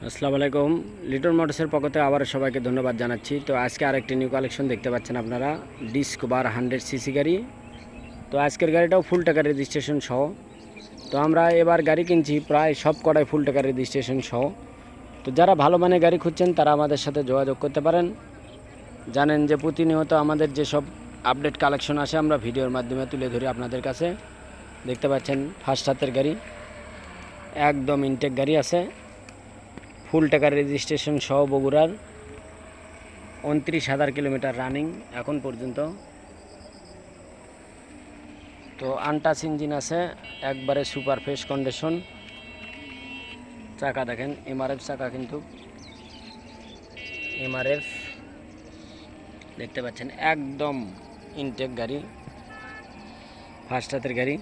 আসসালামু আলাইকুম। লিটন মোটরসের পক্ষ থেকে আবার সবাইকে ধন্যবাদ জানাচ্ছি। তো আজকে আরেকটি নিউ কালেকশন দেখতে পাচ্ছেন আপনারা, ডিসকভার 100 সিসি গাড়ি। তো আজকের গাড়িটাও ফুল টাকার রেজিস্ট্রেশন সহ। তো আমরা এবার গাড়ি কিনছি প্রায় সব কটাই ফুল টাকার রেজিস্ট্রেশন সহ। তো যারা ভালো মানের গাড়ি খুঁজছেন তারা আমাদের সাথে যোগাযোগ করতে পারেন। জানেন যে প্রতিনিয়ত আমাদের যেসব আপডেট কালেকশন আসে আমরা ভিডিওর মাধ্যমে তুলে ধরি আপনাদের কাছে। দেখতে পাচ্ছেন ফার্স্ট হাতের গাড়ি, একদম ইনটেক গাড়ি আছে, ফুল টাকার রেজিস্ট্রেশন সহ, বগুড়ার 29,000 কিলোমিটার রানিং এখন পর্যন্ত। তো আনটাচ ইঞ্জিন আছে, একবারে সুপার ফ্রেশ কন্ডিশন। চাকা দেখেন এমআরএফ চাকা, কিন্তু এমআরএফ দেখতে পাচ্ছেন, একদম ইনটেক গাড়ি, ফার্স্ট হাতের গাড়ি।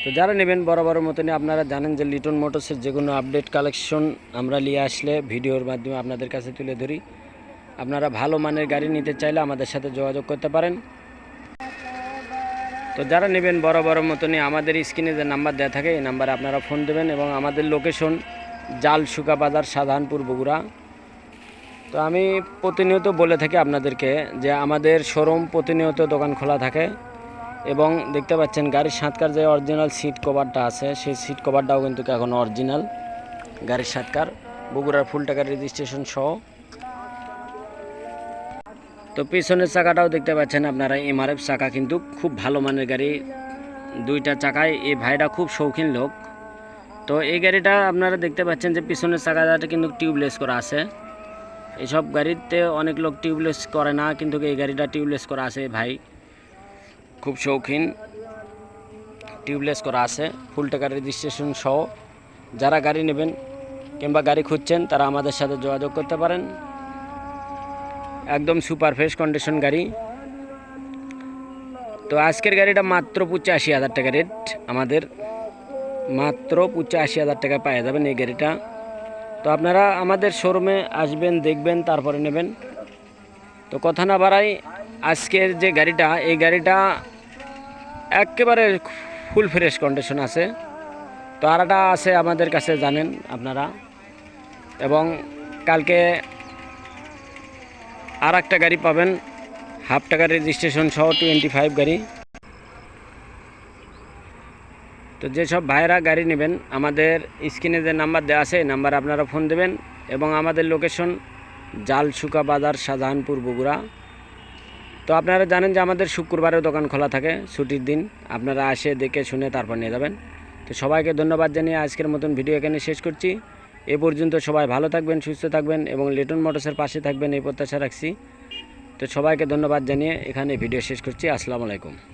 তো যারা নেবেন বরাবরের মতনই আপনারা জানেন যে লিটন মোটরসের যে কোনো আপডেট কালেকশন আমরা নিয়ে আসলে ভিডিওর মাধ্যমে আপনাদের কাছে তুলে ধরি। আপনারা ভালো মানের গাড়ি নিতে চাইলে আমাদের সাথে যোগাযোগ করতে পারেন। তো যারা নেবেন বরাবরের মতনই আমাদের স্ক্রিনে যে নাম্বার দেওয়া থাকে এই নাম্বারে আপনারা ফোন দেবেন, এবং আমাদের লোকেশন জালশুকা বাজার, সাধারণপুর, বগুড়া। তো আমি প্রতিনিয়ত বলে থাকি আপনাদেরকে যে আমাদের শোরুম প্রতিনিয়ত দোকান খোলা থাকে, এবং দেখতে পাচ্ছেন গাড়ির সাতকার যে অরিজিনাল সিট কভারটা আছে সেই সিট কভারটাও কিন্তু এখন অরিজিনাল গাড়ির সাতকার, বগুড়ার ফুল টাকার রেজিস্ট্রেশন সহ। তো পিছনের চাকাটাও দেখতে পাচ্ছেন আপনারা এমআরএফ চাকা, কিন্তু খুব ভালো মানের গাড়ি, দুইটা চাকায়। এই ভাইটা খুব শৌখিন লোক। তো এই গাড়িটা আপনারা দেখতে পাচ্ছেন যে পিছনের চাকাটা কিন্তু টিউবলেস করা আছে। এইসব গাড়িতে অনেক লোক টিউবলেস করে না, কিন্তু এই গাড়িটা টিউবলেস করা আছে। ভাই খুব শৌখিন, টিউবলেস করা আছে, ফুল টাকার রেজিস্ট্রেশন সহ। যারা গাড়ি নেবেন কিংবা গাড়ি খুঁজছেন তারা আমাদের সাথে যোগাযোগ করতে পারেন। একদম সুপার ফ্রেশ কন্ডিশন গাড়ি। তো আজকের গাড়িটা মাত্র 85,000 টাকা রেট, আমাদের মাত্র 85,000 টাকা পাওয়া যাবেন এই গাড়িটা। তো আপনারা আমাদের শোরুমে আসবেন, দেখবেন, তারপরে নেবেন। তো কথা না বাড়াই, আজকের যে গাড়িটা, এই গাড়িটা একেবারে ফুল ফ্রেশ কন্ডিশন আছে। তো আরটা আছে আমাদের কাছে জানেন আপনারা, এবং কালকে আর একটা গাড়ি পাবেন হাফ টাকার রেজিস্ট্রেশন সহ, 25 গাড়ি। তো যেসব ভাইয়েরা গাড়ি নেবেন আমাদের স্ক্রিনে যে নাম্বার দেওয়া আছে এই নাম্বারে আপনারা ফোন দেবেন, এবং আমাদের লোকেশন জালশুকা বাজার, শাহজাহানপুর, বগুড়া। তো আপনারা জানেন যে আমাদের শুক্রবারেও দোকান খোলা থাকে, ছুটির দিন। আপনারা আসে দেখে শুনে তারপর নিয়ে যাবেন। তো সবাইকে ধন্যবাদ জানিয়ে আজকের মতন ভিডিও এখানে শেষ করছি। এ পর্যন্ত সবাই ভালো থাকবেন, সুস্থ থাকবেন, এবং লিটন মোটরসের পাশে থাকবেন এই প্রত্যাশা রাখছি। তো সবাইকে ধন্যবাদ জানিয়ে এখানে ভিডিও শেষ করছি। আসসালামু আলাইকুম।